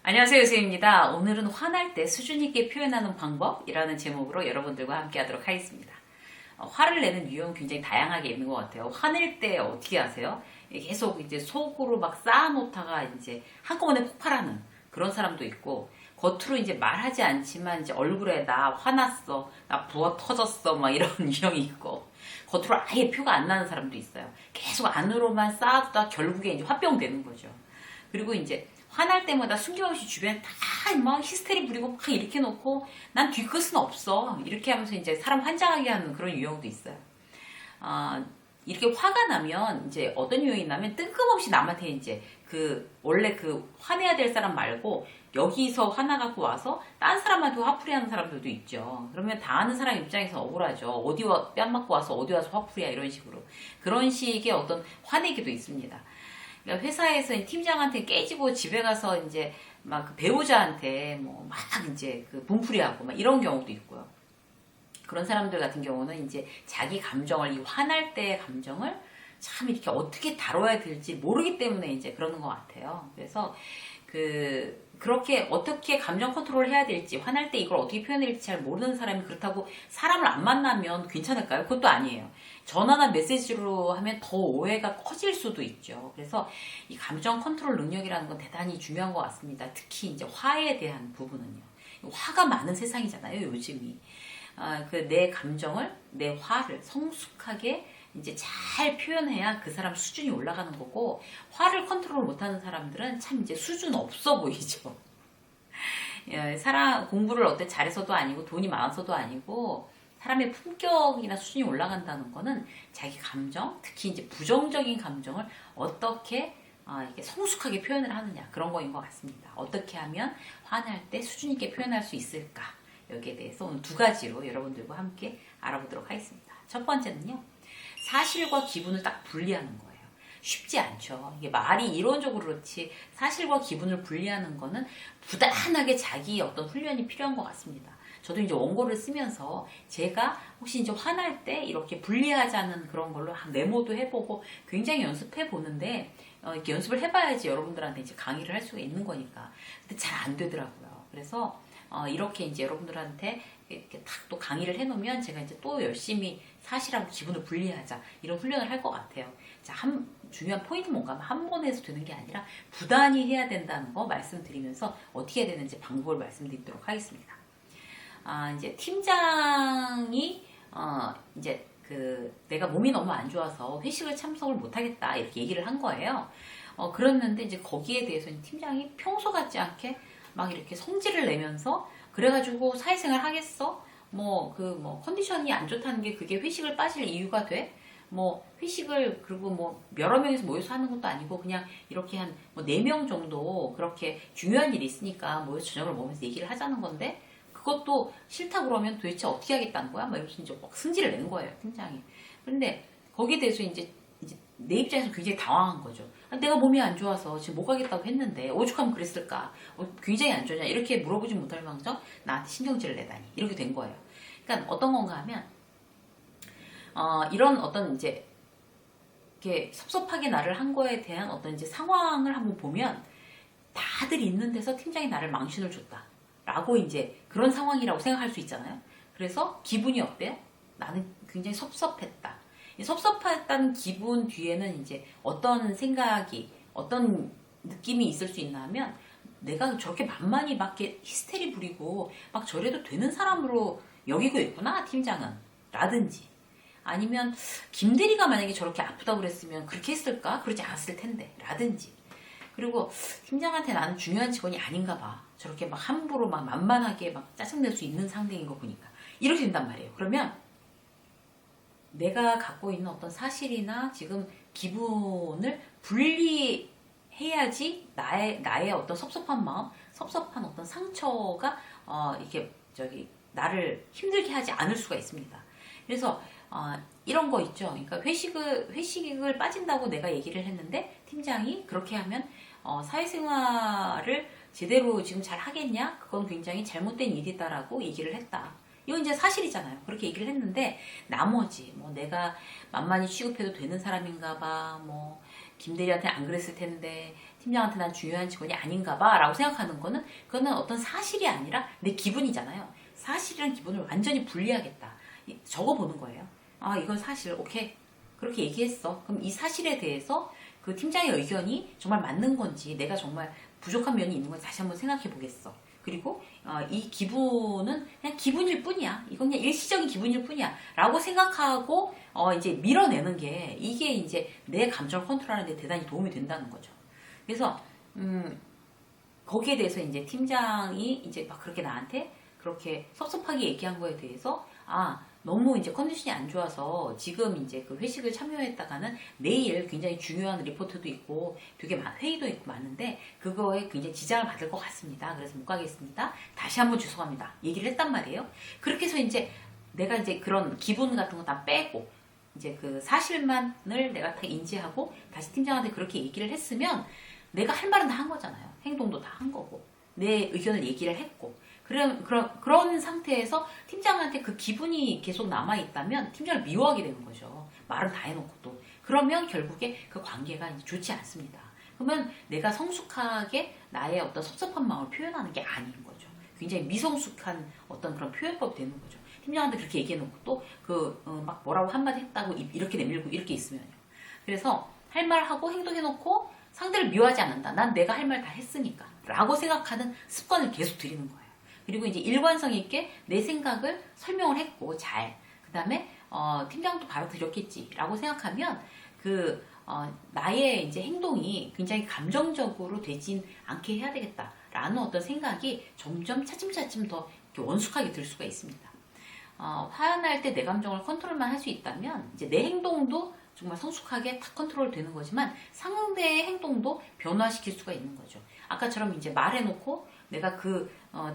안녕하세요, 유세입니다. 오늘은 화날 때 수준 있게 표현하는 방법이라는 제목으로 여러분들과 함께 하도록 하겠습니다. 화를 내는 유형 굉장히 다양하게 있는 것 같아요. 화낼 때 어떻게 하세요? 계속 이제 속으로 막 쌓아놓다가 이제 한꺼번에 폭발하는 그런 사람도 있고, 겉으로 이제 말하지 않지만 이제 얼굴에 나 화났어, 나 부어 터졌어, 막 이런 유형이 있고, 겉으로 아예 표가 안 나는 사람도 있어요. 계속 안으로만 쌓아두다 결국에 이제 화병 되는 거죠. 그리고 이제 화날 때마다 숨김없이 주변에 다 막 히스테리 부리고 막 이렇게 놓고 난 뒤끝은 없어. 이렇게 하면서 이제 사람 환장하게 하는 그런 유형도 있어요. 이렇게 화가 나면 이제 어떤 유형이 있냐면 뜬금없이 남한테 이제 원래 화내야 될 사람 말고 여기서 화나갖고 와서 딴 사람한테 화풀이하는 사람들도 있죠. 그러면 다 아는 사람 입장에서 억울하죠. 뺨 맞고 와서 어디 와서 화풀이야 이런 식으로. 그런 식의 어떤 화내기도 있습니다. 그러니까 회사에서 팀장한테 깨지고 집에 가서 이제 막 그 배우자한테 뭐 막 이제 분풀이하고 막 이런 경우도 있고요. 그런 사람들 같은 경우는 이제 자기 감정을, 이 화날 때의 감정을 참 이렇게 어떻게 다뤄야 될지 모르기 때문에 이제 그러는 것 같아요. 그래서 그렇게 어떻게 감정 컨트롤을 해야 될지, 화날 때 이걸 어떻게 표현해야 될지 잘 모르는 사람이 그렇다고 사람을 안 만나면 괜찮을까요? 그것도 아니에요. 전화나 메시지로 하면 더 오해가 커질 수도 있죠. 그래서 이 감정 컨트롤 능력이라는 건 대단히 중요한 것 같습니다. 특히 이제 화에 대한 부분은요. 화가 많은 세상이잖아요, 요즘이. 내 감정을, 내 화를 성숙하게 이제 잘 표현해야 그 사람 수준이 올라가는 거고, 화를 컨트롤 못하는 사람들은 참 이제 수준 없어 보이죠. 공부를 어때 잘해서도 아니고 돈이 많아서도 아니고, 사람의 품격이나 수준이 올라간다는 거는 자기 감정, 특히 이제 부정적인 감정을 어떻게 이게 성숙하게 표현을 하느냐, 그런 거인 것 같습니다. 어떻게 하면 화날 때 수준 있게 표현할 수 있을까? 여기에 대해서 오늘 두 가지로 여러분들과 함께 알아보도록 하겠습니다. 첫 번째는요, 사실과 기분을 딱 분리하는 거예요. 쉽지 않죠. 이게 말이 이론적으로 그렇지 사실과 기분을 분리하는 거는 부단하게 자기 어떤 훈련이 필요한 것 같습니다. 저도 이제 원고를 쓰면서 제가 혹시 이제 화날 때 이렇게 분리하자는 그런 걸로 메모도 해보고 굉장히 연습해 보는데, 이렇게 연습을 해봐야지 여러분들한테 이제 강의를 할 수가 있는 거니까. 근데 잘 안 되더라고요. 그래서 이렇게 이제 여러분들한테 이렇게 딱 또 강의를 해놓으면 제가 이제 또 열심히 사실하고 기분을 분리하자 이런 훈련을 할 것 같아요. 자, 중요한 포인트 뭔가 하면 한 번에 해서 되는 게 아니라 부단히 해야 된다는 거 말씀드리면서 어떻게 해야 되는지 방법을 말씀드리도록 하겠습니다. 이제 팀장이 이제 내가 몸이 너무 안 좋아서 회식을 참석을 못하겠다 이렇게 얘기를 한 거예요. 그랬는데 이제 거기에 대해서 팀장이 평소 같지 않게 막 이렇게 성질을 내면서 그래가지고 사회생활 하겠어? 컨디션이 안 좋다는 게 그게 회식을 빠질 이유가 돼? 회식을, 그리고 여러 명이서 모여서 하는 것도 아니고, 그냥 이렇게 한 4명 정도 그렇게 중요한 일이 있으니까 모여서 저녁을 먹으면서 얘기를 하자는 건데, 그것도 싫다 그러면 도대체 어떻게 하겠다는 거야? 이러면서 이제 막 승질을 내는 거예요, 팀장이. 그런데 거기에 대해서 이제 내 입장에서 굉장히 당황한 거죠. 내가 몸이 안 좋아서 지금 못 가겠다고 했는데 오죽하면 그랬을까? 굉장히 안 좋냐? 이렇게 물어보지 못할 망정 나한테 신경질을 내다니. 이렇게 된 거예요. 그러니까 어떤 건가 하면 이런 어떤 이제 이렇게 섭섭하게 나를 한 거에 대한 어떤 이제 상황을 한번 보면 다들 있는 데서 팀장이 나를 망신을 줬다. 라고 이제 그런 상황이라고 생각할 수 있잖아요. 그래서 기분이 어때요? 나는 굉장히 섭섭했다. 섭섭했다는 기분 뒤에는 이제 어떤 생각이, 어떤 느낌이 있을 수 있나 하면, 내가 저렇게 만만히 막 이렇게 히스테리 부리고 막 저래도 되는 사람으로 여기고 있구나, 팀장은. 라든지. 아니면 김대리가 만약에 저렇게 아프다고 그랬으면 그렇게 했을까? 그러지 않았을 텐데. 라든지. 그리고 팀장한테 나는 중요한 직원이 아닌가 봐. 저렇게 막 함부로 막 만만하게 막 짜증낼 수 있는 상대인 거 보니까. 이렇게 된단 말이에요. 그러면 내가 갖고 있는 어떤 사실이나 지금 기분을 분리해야지 나의 어떤 섭섭한 마음, 섭섭한 어떤 상처가 이렇게 나를 힘들게 하지 않을 수가 있습니다. 그래서 이런 거 있죠. 그러니까 회식을 빠진다고 내가 얘기를 했는데 팀장이 그렇게 하면 사회생활을 제대로 지금 잘 하겠냐? 그건 굉장히 잘못된 일이다라고 얘기를 했다. 이건 이제 사실이잖아요. 그렇게 얘기를 했는데 나머지 내가 만만히 취급해도 되는 사람인가 봐. 김대리한테 안 그랬을 텐데 팀장한테 난 중요한 직원이 아닌가 봐 라고 생각하는 거는 그거는 어떤 사실이 아니라 내 기분이잖아요. 사실이랑 기분을 완전히 분리하겠다. 적어보는 거예요. 아, 이건 사실. 오케이. 그렇게 얘기했어. 그럼 이 사실에 대해서 그 팀장의 의견이 정말 맞는 건지, 내가 정말 부족한 면이 있는 건지 다시 한번 생각해 보겠어. 그리고 이 기분은 그냥 기분일 뿐이야. 이건 그냥 일시적인 기분일 뿐이야. 라고 생각하고 이제 밀어내는 게, 이게 이제 내 감정을 컨트롤하는 데 대단히 도움이 된다는 거죠. 그래서 거기에 대해서 이제 팀장이 이제 막 그렇게 나한테 그렇게 섭섭하게 얘기한 거에 대해서, 너무 이제 컨디션이 안 좋아서 지금 이제 그 회식을 참여했다가는 내일 굉장히 중요한 리포트도 있고 되게 회의도 있고 많은데 그거에 굉장히 지장을 받을 것 같습니다. 그래서 못 가겠습니다. 다시 한번 죄송합니다. 얘기를 했단 말이에요. 그렇게 해서 이제 내가 이제 그런 기분 같은 거 다 빼고 이제 그 사실만을 내가 다 인지하고 다시 팀장한테 그렇게 얘기를 했으면 내가 할 말은 다 한 거잖아요. 행동도 다 한 거고 내 의견을 얘기를 했고, 그런 상태에서 팀장한테 그 기분이 계속 남아있다면 팀장을 미워하게 되는 거죠. 말은 다 해놓고 또. 그러면 결국에 그 관계가 이제 좋지 않습니다. 그러면 내가 성숙하게 나의 어떤 섭섭한 마음을 표현하는 게 아닌 거죠. 굉장히 미성숙한 어떤 그런 표현법이 되는 거죠. 팀장한테 그렇게 얘기해놓고 또 막 뭐라고 한마디 했다고 이렇게 내밀고 이렇게 있으면요. 그래서 할 말 하고 행동해놓고 상대를 미워하지 않는다. 난 내가 할 말 다 했으니까. 라고 생각하는 습관을 계속 들이는 거예요. 그리고 이제 일관성 있게 내 생각을 설명을 했고 그 다음에 팀장도 바로 들었겠지 라고 생각하면 나의 이제 행동이 굉장히 감정적으로 되진 않게 해야 되겠다라는 어떤 생각이 점점 차츰차츰 더 원숙하게 들 수가 있습니다. 화날 때 내 감정을 컨트롤만 할 수 있다면 이제 내 행동도 정말 성숙하게 다 컨트롤 되는 거지만 상대의 행동도 변화시킬 수가 있는 거죠. 아까처럼 이제 말해놓고 내가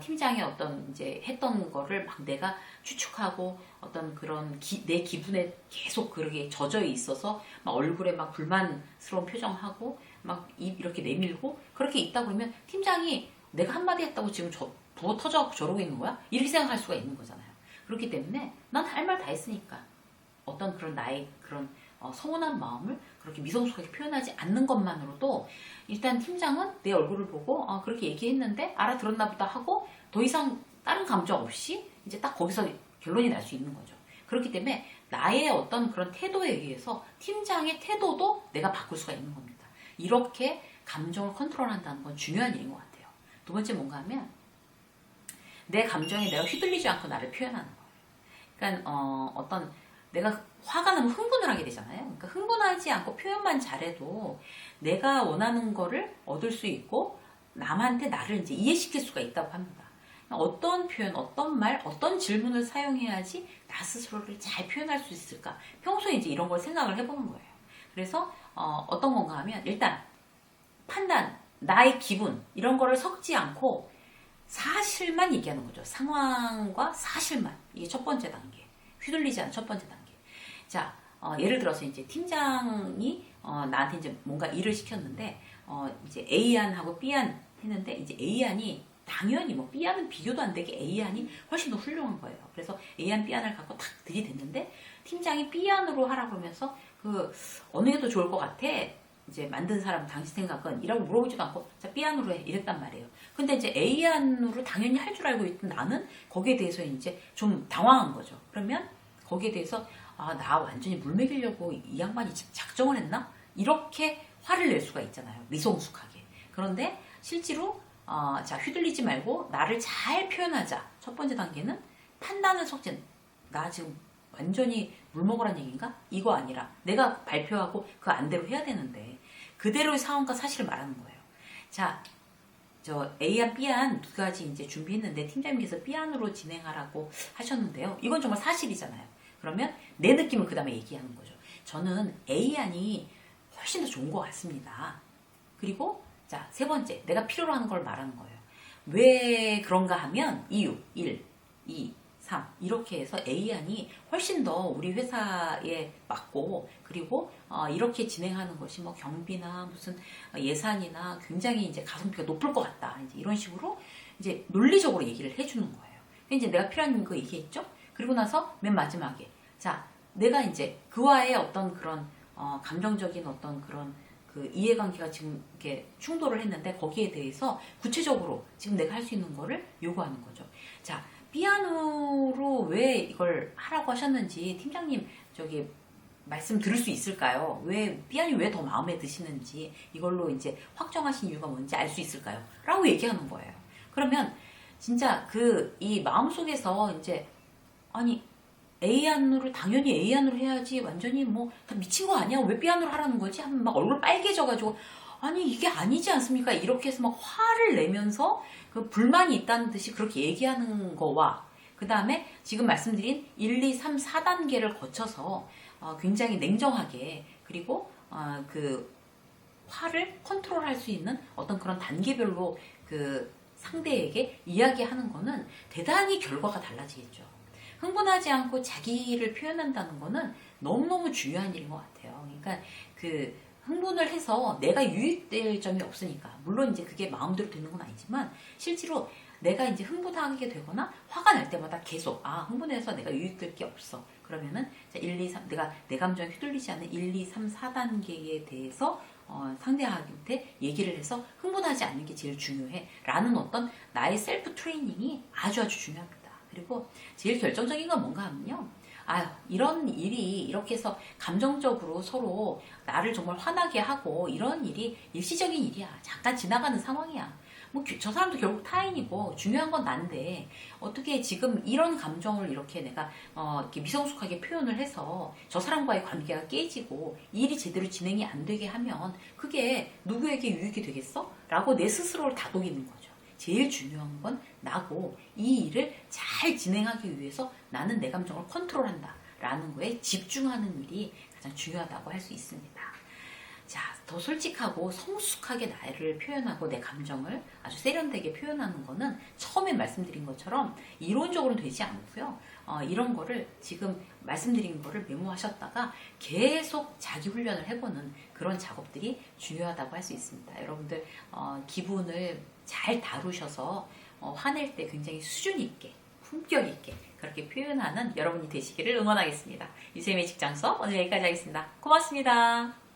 팀장의 어떤 이제 했던 거를 막 내가 추측하고 어떤 그런 내 기분에 계속 그렇게 젖어 있어서 막 얼굴에 막 불만스러운 표정하고 막 입 이렇게 내밀고 그렇게 있다 그러면 팀장이 내가 한마디 했다고 지금 부어 터져갖고 저러고 있는 거야? 이렇게 생각할 수가 있는 거잖아요. 그렇기 때문에 난 할 말 다 했으니까 어떤 그런 나의 그런 서운한 마음을 그렇게 미성숙하게 표현하지 않는 것만으로도 일단 팀장은 내 얼굴을 보고 그렇게 얘기했는데 알아들었나 보다 하고 더 이상 다른 감정 없이 이제 딱 거기서 결론이 날 수 있는 거죠. 그렇기 때문에 나의 어떤 그런 태도에 의해서 팀장의 태도도 내가 바꿀 수가 있는 겁니다. 이렇게 감정을 컨트롤한다는 건 중요한 일인 것 같아요. 두 번째 뭔가 하면 내 감정에 내가 휘둘리지 않고 나를 표현하는 거예요. 그러니까 내가 화가 나면 흥분을 하게 되잖아요. 그러니까 흥분하지 않고 표현만 잘해도 내가 원하는 거를 얻을 수 있고 남한테 나를 이제 이해시킬 수가 있다고 합니다. 어떤 표현, 어떤 말, 어떤 질문을 사용해야지 나 스스로를 잘 표현할 수 있을까? 평소에 이제 이런 걸 생각을 해보는 거예요. 그래서 어떤 건가 하면 일단 판단, 나의 기분 이런 거를 섞지 않고 사실만 얘기하는 거죠. 상황과 사실만. 이게 첫 번째 단계. 휘둘리지 않은 첫 번째 단계. 자, 예를 들어서 이제 팀장이 나한테 이제 뭔가 일을 시켰는데 이제 A안하고 B안 했는데 이제 A안이 당연히 뭐 B안은 비교도 안 되게 A안이 훨씬 더 훌륭한 거예요. 그래서 A안, B안을 갖고 탁 들이댔는데 팀장이 B안으로 하라고 하면서 어느 게 더 좋을 것 같아? 이제 만든 사람 당신 생각은? 이라고 물어보지도 않고 자 B안으로 해 이랬단 말이에요. 근데 이제 A안으로 당연히 할 줄 알고 있던 나는 거기에 대해서 이제 좀 당황한 거죠. 그러면 거기에 대해서 나 완전히 물 먹이려고 이 양반이 작정을 했나? 이렇게 화를 낼 수가 있잖아요. 미성숙하게. 그런데 실제로 자 휘둘리지 말고 나를 잘 표현하자. 첫 번째 단계는 판단을 섞지. 나 지금 완전히 물 먹으란 얘기인가? 이거 아니라 내가 발표하고 그 안대로 해야 되는데 그대로의 상황과 사실을 말하는 거예요. 자, 저 A안, B안 두 가지 이제 준비했는데 팀장님께서 B안으로 진행하라고 하셨는데요. 이건 정말 사실이잖아요. 그러면 내 느낌을 그 다음에 얘기하는 거죠. 저는 A안이 훨씬 더 좋은 것 같습니다. 그리고 자, 세 번째, 내가 필요로 하는 걸 말하는 거예요. 왜 그런가 하면 이유, 1, 2, 3 이렇게 해서 A안이 훨씬 더 우리 회사에 맞고 그리고 이렇게 진행하는 것이 뭐 경비나 무슨 예산이나 굉장히 이제 가성비가 높을 것 같다. 이제 이런 식으로 이제 논리적으로 얘기를 해주는 거예요. 이제 내가 필요한 거 얘기했죠? 그리고 나서 맨 마지막에 자, 내가 이제 그와의 어떤 그런 감정적인 어떤 그런 그 이해관계가 지금 이렇게 충돌을 했는데 거기에 대해서 구체적으로 지금 내가 할 수 있는 거를 요구하는 거죠. 자, B안으로 왜 이걸 하라고 하셨는지 팀장님 저기 말씀 들을 수 있을까요? 왜 B안이 왜 더 마음에 드시는지 이걸로 이제 확정하신 이유가 뭔지 알 수 있을까요? 라고 얘기하는 거예요. 그러면 진짜 그 이 마음속에서 이제 아니 A안으로 당연히 A안으로 해야지 완전히 뭐 다 미친 거 아니야? 왜 B안으로 하라는 거지? 하면 막 얼굴 빨개져가지고 아니 이게 아니지 않습니까? 이렇게 해서 막 화를 내면서 그 불만이 있다는 듯이 그렇게 얘기하는 거와 그 다음에 지금 말씀드린 1, 2, 3, 4단계를 거쳐서 굉장히 냉정하게 그리고 그 화를 컨트롤할 수 있는 어떤 그런 단계별로 그 상대에게 이야기하는 거는 대단히 결과가 달라지겠죠. 흥분하지 않고 자기를 표현한다는 거는 너무너무 중요한 일인 것 같아요. 그러니까 그 흥분을 해서 내가 유익될 점이 없으니까 물론 이제 그게 마음대로 되는 건 아니지만 실제로 내가 이제 흥분하게 되거나 화가 날 때마다 계속 흥분해서 내가 유익될 게 없어. 그러면은 1, 2, 3 내가 내 감정에 휘둘리지 않는 1, 2, 3, 4단계에 대해서 상대한테 얘기를 해서 흥분하지 않는 게 제일 중요해 라는 어떤 나의 셀프 트레이닝이 아주 중요합니다. 그리고 제일 결정적인 건 뭔가 하면요. 이런 일이 이렇게 해서 감정적으로 서로 나를 정말 화나게 하고 이런 일이 일시적인 일이야. 잠깐 지나가는 상황이야. 뭐 저 사람도 결국 타인이고 중요한 건 난데 어떻게 지금 이런 감정을 이렇게 내가 이렇게 미성숙하게 표현을 해서 저 사람과의 관계가 깨지고 일이 제대로 진행이 안 되게 하면 그게 누구에게 유익이 되겠어? 라고 내 스스로를 다독이는 거죠. 제일 중요한 건 나고 이 일을 잘 진행하기 위해서 나는 내 감정을 컨트롤한다 라는 거에 집중하는 일이 가장 중요하다고 할 수 있습니다. 자, 더 솔직하고 성숙하게 나를 표현하고 내 감정을 아주 세련되게 표현하는 거는 처음에 말씀드린 것처럼 이론적으로는 되지 않고요. 이런 거를 지금 말씀드린 거를 메모하셨다가 계속 자기 훈련을 해보는 그런 작업들이 중요하다고 할 수 있습니다. 여러분들 기분을 잘 다루셔서 화낼 때 굉장히 수준 있게 품격 있게 그렇게 표현하는 여러분이 되시기를 응원하겠습니다. 유쌤의 직장 수업 오늘 여기까지 하겠습니다. 고맙습니다.